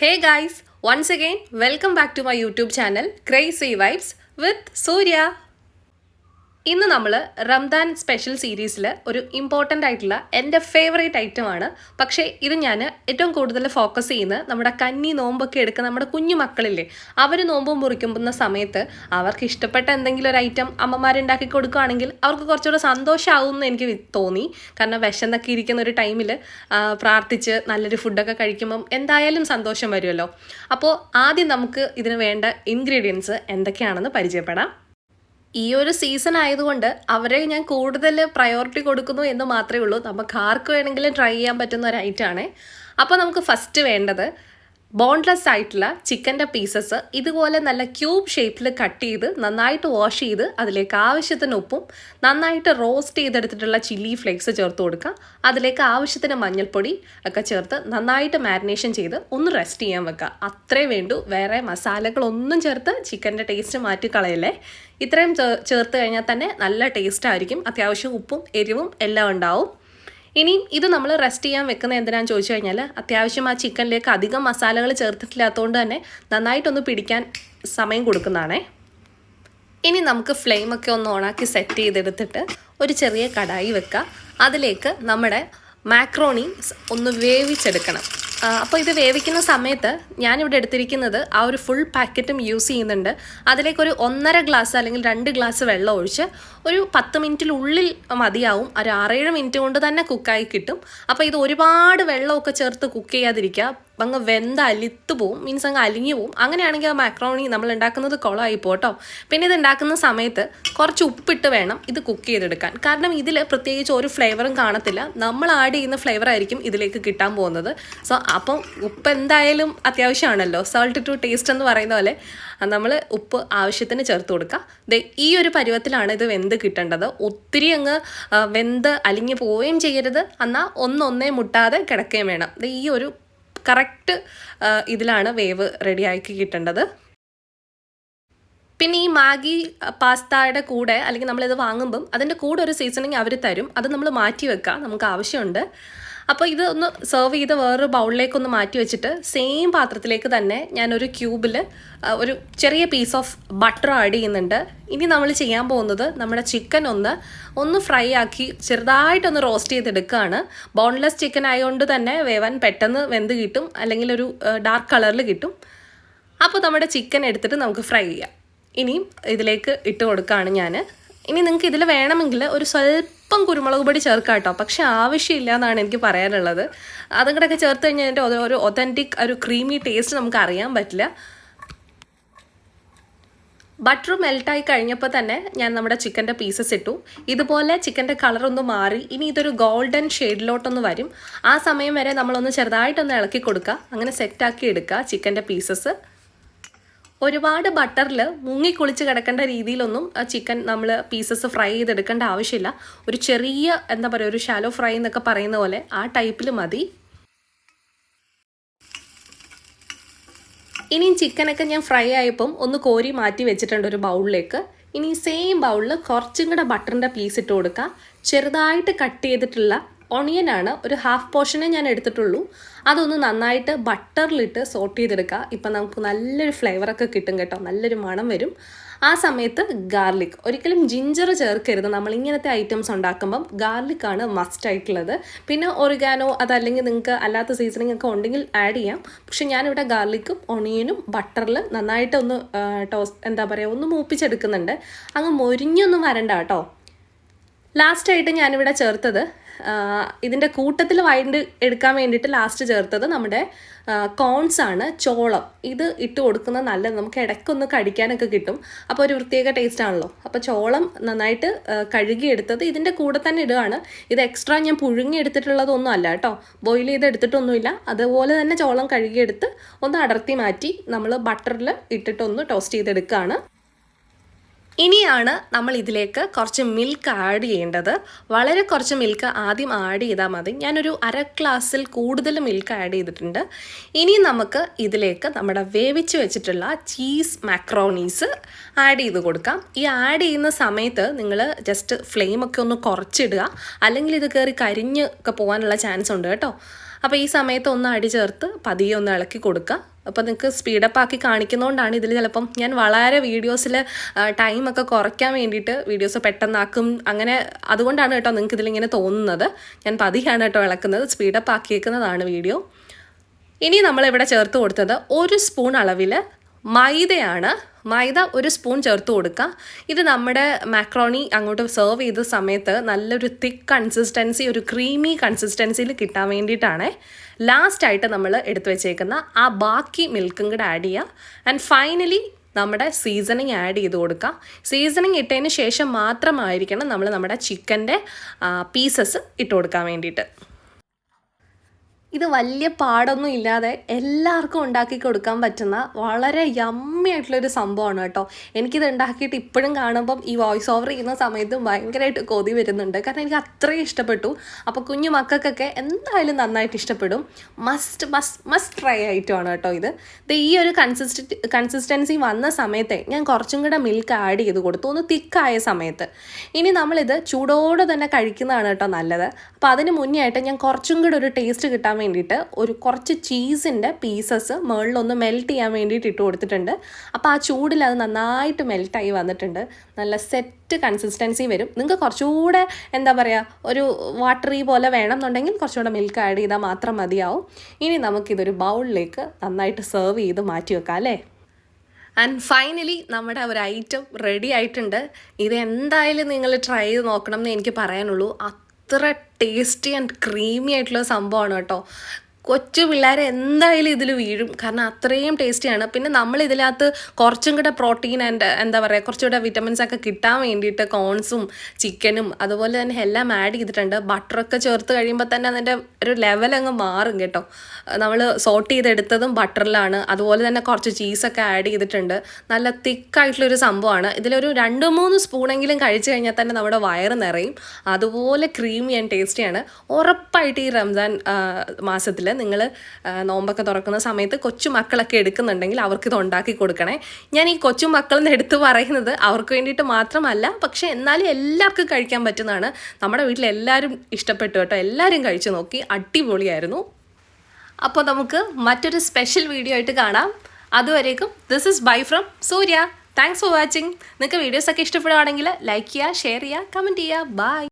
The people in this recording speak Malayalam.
Hey guys, once again, welcome back to my YouTube channel, Crazy Vibes with Surya. ഇന്ന് നമ്മൾ റംദാൻ സ്പെഷ്യൽ സീരീസിൽ ഒരു ഇമ്പോർട്ടൻ്റ് ആയിട്ടുള്ള എൻ്റെ ഫേവറേറ്റ് ഐറ്റമാണ്. പക്ഷേ ഇത് ഞാൻ ഏറ്റവും കൂടുതൽ ഫോക്കസ് ചെയ്യുന്നത് നമ്മുടെ കന്നി നോമ്പൊക്കെ എടുക്കുന്ന നമ്മുടെ കുഞ്ഞു മക്കളില്ലേ, അവർ നോമ്പ് മുറിക്കുന്ന സമയത്ത് അവർക്ക് ഇഷ്ടപ്പെട്ട എന്തെങ്കിലും ഒരു ഐറ്റം അമ്മമാരുണ്ടാക്കി കൊടുക്കുകയാണെങ്കിൽ അവർക്ക് കുറച്ചുകൂടെ സന്തോഷമാവും എന്ന് എനിക്ക് തോന്നി. കാരണം വിശന്നൊക്കെ ഇരിക്കുന്ന ഒരു ടൈമിൽ പ്രാർത്ഥിച്ച് നല്ലൊരു ഫുഡൊക്കെ കഴിക്കുമ്പം എന്തായാലും സന്തോഷം വരുമല്ലോ. അപ്പോൾ ആദ്യം നമുക്ക് ഇതിന് വേണ്ട ഇൻഗ്രീഡിയൻസ് എന്തൊക്കെയാണെന്ന് പരിചയപ്പെടാം. ഈ ഒരു സീസൺ ആയതുകൊണ്ട് അവരെ ഞാൻ കൂടുതൽ പ്രയോറിറ്റി കൊടുക്കുന്നു എന്ന് മാത്രമേ ഉള്ളൂ. നമുക്ക് ആർക്ക് വേണമെങ്കിലും ട്രൈ ചെയ്യാൻ പറ്റുന്ന ഒരു ഐറ്റമാണ്. അപ്പോൾ നമുക്ക് ഫസ്റ്റ് വേണ്ടത് ബോൺലെസ് ആയിട്ടുള്ള ചിക്കൻ്റെ പീസസ് ഇതുപോലെ നല്ല ക്യൂബ് ഷേപ്പിൽ കട്ട് ചെയ്ത് നന്നായിട്ട് വാഷ് ചെയ്ത് അതിലേക്ക് ആവശ്യത്തിന് ഉപ്പും നന്നായിട്ട് റോസ്റ്റ് ചെയ്തെടുത്തിട്ടുള്ള ചില്ലി ഫ്ലേക്സ് ചേർത്ത് കൊടുക്കുക. അതിലേക്ക് ആവശ്യത്തിന് മഞ്ഞൾപ്പൊടി ഒക്കെ ചേർത്ത് നന്നായിട്ട് മാരിനേഷൻ ചെയ്ത് ഒന്ന് റെസ്റ്റ് ചെയ്യാൻ വെക്കുക. അത്രേ വേണ്ടൂ. വേറെ മസാലകളൊന്നും ചേർത്ത് ചിക്കൻ്റെ ടേസ്റ്റ് മാറ്റി കളയല്ലേ. ഇത്രയും ചേർത്ത് കഴിഞ്ഞാൽ തന്നെ നല്ല ടേസ്റ്റ് ആയിരിക്കും. അത്യാവശ്യം ഉപ്പും എരിവും എല്ലാം ഉണ്ടാവും. ഇനിയും ഇത് നമ്മൾ റെസ്റ്റ് ചെയ്യാൻ വെക്കുന്നത് എന്തിനാണെന്ന് ചോദിച്ചു കഴിഞ്ഞാൽ അത്യാവശ്യം ആ ചിക്കനിലേക്ക് അധികം മസാലകൾ ചേർത്തിട്ടില്ലാത്തതുകൊണ്ട് തന്നെ നന്നായിട്ടൊന്ന് പിടിക്കാൻ സമയം കൊടുക്കുന്നതാണേ. ഇനി നമുക്ക് ഫ്ലെയിമൊക്കെ ഒന്ന് ഓണാക്കി സെറ്റ് ചെയ്തെടുത്തിട്ട് ഒരു ചെറിയ കടായി വെക്കുക. അതിലേക്ക് നമ്മുടെ മാക്രോണി ഒന്ന് വേവിച്ചെടുക്കണം. അപ്പോൾ ഇത് വേവിക്കുന്ന സമയത്ത് ഞാനിവിടെ എടുത്തിരിക്കുന്നത് ആ ഒരു ഫുൾ പാക്കറ്റും യൂസ് ചെയ്യുന്നുണ്ട്. അതിലേക്കൊരു 1.5 ഗ്ലാസ് അല്ലെങ്കിൽ 2 ഗ്ലാസ് വെള്ളം ഒഴിച്ച് ഒരു 10 മിനിറ്റിനുള്ളിൽ മതിയാവും. ഒരു 6-7 മിനിറ്റ് കൊണ്ട് തന്നെ കുക്കായി കിട്ടും. അപ്പോൾ ഇത് ഒരുപാട് വെള്ളമൊക്കെ ചേർത്ത് കുക്ക് ചെയ്യാതിരിക്കുക. അങ്ങ് വെന്ത് അലിത്ത് പോവും, മീൻസ് അങ്ങ് അലിഞ്ഞു പോവും. അങ്ങനെയാണെങ്കിൽ ആ മാക്രോണി നമ്മൾ ഉണ്ടാക്കുന്നത് കുളമായി പോട്ടോ. പിന്നെ ഇത് ഉണ്ടാക്കുന്ന സമയത്ത് കുറച്ച് ഉപ്പിട്ട് വേണം ഇത് കുക്ക് ചെയ്തെടുക്കാൻ. കാരണം ഇതിൽ പ്രത്യേകിച്ച് ഒരു ഫ്ലേവറും കാണത്തില്ല. നമ്മൾ ആഡ് ചെയ്യുന്ന ഫ്ലേവർ ആയിരിക്കും ഇതിലേക്ക് കിട്ടാൻ പോകുന്നത്. സോ അപ്പം ഉപ്പ് എന്തായാലും അത്യാവശ്യമാണല്ലോ. സോൾട്ട് ടു ടേസ്റ്റ് എന്ന് പറയുന്ന പോലെ നമ്മൾ ഉപ്പ് ആവശ്യത്തിന് ചേർത്ത് കൊടുക്കുക. ഈ ഒരു പരുവത്തിലാണ് ഇത് വെന്ത് കിട്ടേണ്ടത്. ഒത്തിരി അങ്ങ് വെന്ത് അലിഞ്ഞു പോവുകയും ചെയ്യരുത്, എന്നാൽ ഒന്നൊന്നേ മുട്ടാതെ കിടക്കുകയും വേണം. ഈ ഒരു കറക്റ്റ് ഇതിലാണ് വേവ് റെഡിയാക്കി കിട്ടേണ്ടത്. പിന്നെ ഈ മാഗി പാസ്തയുടെ കൂടെ അല്ലെങ്കിൽ നമ്മളിത് വാങ്ങുമ്പം അതിൻ്റെ കൂടെ ഒരു സീസണിങ് അവർ തരും. അത് നമ്മൾ മാറ്റി വെക്കുക, നമുക്ക് ആവശ്യമുണ്ട്. അപ്പോൾ ഇത് ഒന്ന് സെർവ് ചെയ്ത് വേറൊരു ബൗളിലേക്കൊന്ന് മാറ്റി വെച്ചിട്ട് സെയിം പാത്രത്തിലേക്ക് തന്നെ ഞാനൊരു ക്യൂബിൽ ഒരു ചെറിയ പീസ് ഓഫ് ബട്ടർ ആഡ് ചെയ്യുന്നുണ്ട്. ഇനി നമ്മൾ ചെയ്യാൻ പോകുന്നത് നമ്മുടെ ചിക്കൻ ഒന്ന് ഫ്രൈ ആക്കി ചെറുതായിട്ടൊന്ന് റോസ്റ്റ് ചെയ്തെടുക്കുകയാണ്. ബോൺലെസ് ചിക്കൻ ആയതുകൊണ്ട് തന്നെ വേവാൻ പെട്ടെന്ന് വെന്ത് കിട്ടും, അല്ലെങ്കിൽ ഒരു ഡാർക്ക് കളറിൽ കിട്ടും. അപ്പോൾ നമ്മുടെ ചിക്കൻ എടുത്തിട്ട് നമുക്ക് ഫ്രൈ ചെയ്യാം. ഇനിയും ഇതിലേക്ക് ഇട്ട് കൊടുക്കുകയാണ് ഞാൻ. ഇനി നിങ്ങൾക്ക് ഇതിൽ വേണമെങ്കിൽ ഒരു സ്വല്പം കുരുമുളക് പൊടി ചേർക്കാം കേട്ടോ. പക്ഷെ ആവശ്യമില്ല എന്നാണ് എനിക്ക് പറയാനുള്ളത്. അതും കൂടെയൊക്കെ ചേർത്ത് കഴിഞ്ഞാൽ അതിൻ്റെ ഒരു ഒതൻറ്റിക് ഒരു ക്രീമി ടേസ്റ്റ് നമുക്ക് അറിയാൻ പറ്റില്ല. ബട്ടർ മെൽട്ടായി കഴിഞ്ഞപ്പോൾ തന്നെ ഞാൻ നമ്മുടെ ചിക്കൻ്റെ പീസസ് ഇട്ടു. ഇതുപോലെ ചിക്കൻ്റെ കളറൊന്ന് മാറി ഇനി ഇതൊരു ഗോൾഡൻ ഷെയ്ഡിലോട്ടൊന്ന് വരും. ആ സമയം വരെ നമ്മളൊന്ന് ചെറുതായിട്ടൊന്ന് ഇളക്കി കൊടുക്കുക. അങ്ങനെ സെറ്റാക്കി എടുക്കുക ചിക്കൻ്റെ പീസസ്. ഒരുപാട് ബട്ടറിൽ മുങ്ങിക്കുളിച്ച് കിടക്കേണ്ട രീതിയിലൊന്നും ചിക്കൻ നമ്മൾ പീസസ് ഫ്രൈ ചെയ്തെടുക്കേണ്ട ആവശ്യമില്ല. ഒരു ചെറിയ എന്താ പറയുക, ഒരു ഷാലോ ഫ്രൈ എന്നൊക്കെ പറയുന്ന പോലെ ആ ടൈപ്പിൽ മതി. ഇനിയും ചിക്കനൊക്കെ ഞാൻ ഫ്രൈ ആയപ്പം ഒന്ന് കോരി മാറ്റി വെച്ചിട്ടുണ്ട് ഒരു ബൗളിലേക്ക്. ഇനി സെയിം ബൗളിൽ കുറച്ചും കൂടെ ബട്ടറിൻ്റെ പീസ് ഇട്ട് കൊടുക്കുക. ചെറുതായിട്ട് കട്ട് ചെയ്തിട്ടുള്ള ഓണിയനാണ്, ഒരു ഹാഫ് പോർഷനെ ഞാൻ എടുത്തിട്ടുള്ളൂ. അതൊന്ന് നന്നായിട്ട് ബട്ടറിലിട്ട് സോട്ട് ചെയ്തെടുക്കുക. ഇപ്പം നമുക്ക് നല്ലൊരു ഫ്ലേവറൊക്കെ കിട്ടും കേട്ടോ, നല്ലൊരു മണം വരും. ആ സമയത്ത് ഗാർലിക്, ഒരിക്കലും ജിഞ്ചർ ചേർക്കരുത്. നമ്മളിങ്ങനത്തെ ഐറ്റംസ് ഉണ്ടാക്കുമ്പം ഗാർലിക്കാണ് മസ്റ്റ് ആയിട്ടുള്ളത്. പിന്നെ ഒറിഗാനോ അതല്ലെങ്കിൽ നിങ്ങൾക്ക് അല്ലാത്ത സീസണിങ് ഒക്കെ ഉണ്ടെങ്കിൽ ആഡ് ചെയ്യാം. പക്ഷെ ഞാനിവിടെ ഗാർലിക്കും ഓണിയനും ബട്ടറിൽ നന്നായിട്ടൊന്ന് ഒന്ന് മൂപ്പിച്ചെടുക്കുന്നുണ്ട്. അങ്ങ് മൊരിഞ്ഞൊന്നും വരണ്ട കേട്ടോ. ലാസ്റ്റായിട്ട് ഞാനിവിടെ ചേർത്തത് ഇതിൻ്റെ കൂട്ടത്തിൽ വൈൻഡ് എടുക്കാൻ വേണ്ടിയിട്ട് ലാസ്റ്റ് ചേർത്തത് നമ്മുടെ കോൺസ് ആണ്, ചോളം. ഇത് ഇട്ട് കൊടുക്കുന്നത് നല്ലത്, നമുക്ക് ഇടയ്ക്കൊന്ന് കടിക്കാനൊക്കെ കിട്ടും. അപ്പോൾ ഒരു പ്രത്യേക ടേസ്റ്റ് ആണല്ലോ. അപ്പോൾ ചോളം നന്നായിട്ട് കഴുകിയെടുത്തത് ഇതിൻ്റെ കൂടെ തന്നെ ഇടുകയാണ്. ഇത് എക്സ്ട്രാ ഞാൻ പുഴുങ്ങി എടുത്തിട്ടുള്ളതൊന്നും അല്ല കേട്ടോ, ബോയിൽ ചെയ്ത് എടുത്തിട്ടൊന്നുമില്ല. അതുപോലെ തന്നെ ചോളം കഴുകിയെടുത്ത് ഒന്ന് അടർത്തി മാറ്റി നമ്മൾ ബട്ടറിൽ ഇട്ടിട്ടൊന്ന് ടോസ്റ്റ് ചെയ്തെടുക്കുകയാണ്. ഇനിയാണ് നമ്മൾ ഇതിലേക്ക് കുറച്ച് മിൽക്ക് ആഡ് ചെയ്യേണ്ടത്. വളരെ കുറച്ച് മിൽക്ക് ആദ്യം ആഡ് ചെയ്താൽ മതി. ഞാനൊരു 1/2 ഗ്ലാസ്സിൽ കൂടുതൽ മിൽക്ക് ആഡ് ചെയ്തിട്ടുണ്ട്. ഇനി നമുക്ക് ഇതിലേക്ക് നമ്മുടെ വേവിച്ച് വെച്ചിട്ടുള്ള ചീസ് മാക്രോണീസ് ആഡ് ചെയ്ത് കൊടുക്കാം. ഈ ആഡ് ചെയ്യുന്ന സമയത്ത് നിങ്ങൾ ജസ്റ്റ് ഫ്ലെയിമൊക്കെ ഒന്ന് കുറച്ചിടുക, അല്ലെങ്കിൽ ഇത് കയറി കരിഞ്ഞ് ഒക്കെ പോകാനുള്ള ചാൻസ് ഉണ്ട് കേട്ടോ. അപ്പോൾ ഈ സമയത്ത് ഒന്ന് അടി ചേർത്ത് പതിയെ ഒന്ന് ഇളക്കി കൊടുക്കുക. അപ്പോൾ നിങ്ങൾക്ക് സ്പീഡപ്പ് ആക്കി കാണിക്കുന്നതുകൊണ്ടാണ് ഇതിൽ ചിലപ്പം ഞാൻ വളരെ വീഡിയോസിൽ ടൈമൊക്കെ കുറയ്ക്കാൻ വേണ്ടിയിട്ട് വീഡിയോസ് പെട്ടെന്നാക്കും, അങ്ങനെ അതുകൊണ്ടാണ് കേട്ടോ നിങ്ങൾക്ക് ഇതിലിങ്ങനെ തോന്നുന്നത്. ഞാൻ പതിയാണ് കേട്ടോ ഇളക്കുന്നത്, സ്പീഡപ്പ് ആക്കിയേക്കുന്നതാണ് വീഡിയോ. ഇനി നമ്മളിവിടെ ചേർത്ത് കൊടുത്തത് 1 സ്പൂൺ അളവിൽ മൈദയാണ്. മൈദ 1 സ്പൂൺ ചേർത്ത് കൊടുക്കുക. ഇത് നമ്മുടെ മാക്രോണി അങ്ങോട്ട് സെർവ് ചെയ്ത സമയത്ത് നല്ലൊരു തിക്ക് കൺസിസ്റ്റൻസി, ഒരു ക്രീമി കൺസിസ്റ്റൻസിയിൽ കിട്ടാൻ വേണ്ടിയിട്ടാണ്. ലാസ്റ്റായിട്ട് നമ്മൾ എടുത്തു വെച്ചേക്കുന്ന ആ ബാക്കി മിൽക്കും കൂടെ ആഡ് ചെയ്യുക. ആൻഡ് ഫൈനലി നമ്മുടെ സീസണിങ് ആഡ് ചെയ്ത് കൊടുക്കുക. സീസണിങ് ഇട്ടതിന് ശേഷം മാത്രമായിരിക്കണം നമ്മൾ നമ്മുടെ ചിക്കൻ്റെ പീസസ് ഇട്ട് കൊടുക്കാൻ വേണ്ടിയിട്ട്. ഇത് വലിയ പാടൊന്നും ഇല്ലാതെ എല്ലാവർക്കും ഉണ്ടാക്കി കൊടുക്കാൻ പറ്റുന്ന വളരെ യമ്മി ആയിട്ടുള്ളൊരു സംഭവമാണ് കേട്ടോ. എനിക്കിത് ഉണ്ടാക്കിയിട്ട് ഇപ്പോഴും കാണുമ്പം ഈ വോയിസ് ഓവർ ചെയ്യുന്ന സമയത്ത് ഭയങ്കരമായിട്ട് കൊതി വരുന്നുണ്ട്, കാരണം എനിക്ക് അത്രയും ഇഷ്ടപ്പെട്ടു. അപ്പോൾ കുഞ്ഞു മക്കൾക്കൊക്കെ എന്തായാലും നന്നായിട്ട് ഇഷ്ടപ്പെടും. മസ്റ്റ് ട്രൈ ആയിട്ടുമാണ് കേട്ടോ ഇത്. ഈ ഒരു കൺസിസ്റ്റൻസി വന്ന സമയത്തെ ഞാൻ കുറച്ചും കൂടെ മിൽക്ക് ആഡ് ചെയ്ത് കൊടുത്തു, ഒന്ന് തിക്കായ സമയത്ത്. ഇനി നമ്മളിത് ചൂടോടെ തന്നെ കഴിക്കുന്നതാണ് കേട്ടോ നല്ലത്. അപ്പോൾ അതിന് മുന്നേ ആയിട്ട് ഞാൻ കുറച്ചും കൂടെ ഒരു ടേസ്റ്റ് കിട്ടാൻ വേണ്ടിയിട്ട് കുറച്ച് ചീസിൻ്റെ പീസസ് മുകളിലൊന്ന് മെൽറ്റ് ചെയ്യാൻ വേണ്ടിയിട്ട് ഇട്ട് കൊടുത്തിട്ടുണ്ട്. അപ്പോൾ ആ ചൂടിൽ അത് നന്നായിട്ട് മെൽറ്റായി വന്നിട്ടുണ്ട്. നല്ല സെറ്റ് കൺസിസ്റ്റൻസി വരും. നിങ്ങൾക്ക് കുറച്ചുകൂടെ എന്താ പറയുക, ഒരു വാട്ടറി പോലെ വേണം എന്നുണ്ടെങ്കിൽ കുറച്ചുകൂടെ മിൽക്ക് ആഡ് ചെയ്താൽ മാത്രം മതിയാവും. ഇനി നമുക്കിതൊരു ബൗളിലേക്ക് നന്നായിട്ട് സെർവ് ചെയ്ത് മാറ്റി വെക്കാം അല്ലേ. ആൻഡ് ഫൈനലി നമ്മുടെ ഒരു ഐറ്റം റെഡി ആയിട്ടുണ്ട്. ഇത് എന്തായാലും നിങ്ങൾ ട്രൈ ചെയ്ത് നോക്കണം എന്ന് എനിക്ക് പറയാനുള്ളൂ. അത്ര ടേസ്റ്റി ആൻഡ് ക്രീമി ആയിട്ടുള്ള സംഭവമാണ് കേട്ടോ. കൊച്ചു പിള്ളേരെ എന്തായാലും ഇതിൽ വീഴും, കാരണം അത്രയും ടേസ്റ്റിയാണ്. പിന്നെ നമ്മൾ ഇതിനകത്ത് കുറച്ചും കൂടെ പ്രോട്ടീൻ ആൻഡ് എന്താ പറയുക, കുറച്ചുകൂടെ വിറ്റമിൻസ് ഒക്കെ കിട്ടാൻ വേണ്ടിയിട്ട് കോൺസും ചിക്കനും അതുപോലെ തന്നെ എല്ലാം ആഡ് ചെയ്തിട്ടുണ്ട്. ബട്ടറൊക്കെ ചേർത്ത് കഴിയുമ്പോൾ തന്നെ അതിൻ്റെ ഒരു ലെവൽ അങ്ങ് മാറും കേട്ടോ. നമ്മൾ സോട്ട് ചെയ്തെടുത്തതും ബട്ടറിലാണ്. അതുപോലെ തന്നെ കുറച്ച് ചീസൊക്കെ ആഡ് ചെയ്തിട്ടുണ്ട്. നല്ല തിക്കായിട്ടുള്ളൊരു സംഭവമാണ്. ഇതിലൊരു 2-3 സ്പൂണെങ്കിലും കഴിച്ചു കഴിഞ്ഞാൽ തന്നെ നമ്മുടെ വയറ് നിറയും. അതുപോലെ ക്രീമി ആൻഡ് ടേസ്റ്റിയാണ്. ഉറപ്പായിട്ട് ഈ റംസാൻ മാസത്തിൽ നിങ്ങൾ നോമ്പൊക്കെ തുറക്കുന്ന സമയത്ത് കൊച്ചു മക്കളൊക്കെ എടുക്കുന്നുണ്ടെങ്കിൽ അവർക്കിത് ഉണ്ടാക്കി കൊടുക്കണേ. ഞാൻ ഈ കൊച്ചു മക്കളെന്ന് എടുത്ത് പറയുന്നത് അവർക്ക് വേണ്ടിയിട്ട് മാത്രമല്ല, പക്ഷേ എന്നാലും എല്ലാവർക്കും കഴിക്കാൻ പറ്റുന്നതാണ്. നമ്മുടെ വീട്ടിൽ എല്ലാവരും ഇഷ്ടപ്പെട്ടു കേട്ടോ, എല്ലാവരും കഴിച്ചു നോക്കി, അടിപൊളിയായിരുന്നു. അപ്പോൾ നമുക്ക് മറ്റൊരു സ്പെഷ്യൽ വീഡിയോ ആയിട്ട് കാണാം. അതുവരേക്കും this is bye from Surya. Thanks for watching. നിങ്ങൾക്ക് വീഡിയോസൊക്കെ ഇഷ്ടപ്പെടുകയാണെങ്കിൽ ലൈക്ക് ചെയ്യുക, ഷെയർ ചെയ്യുക, കമൻറ്റ് ചെയ്യുക. ബൈ.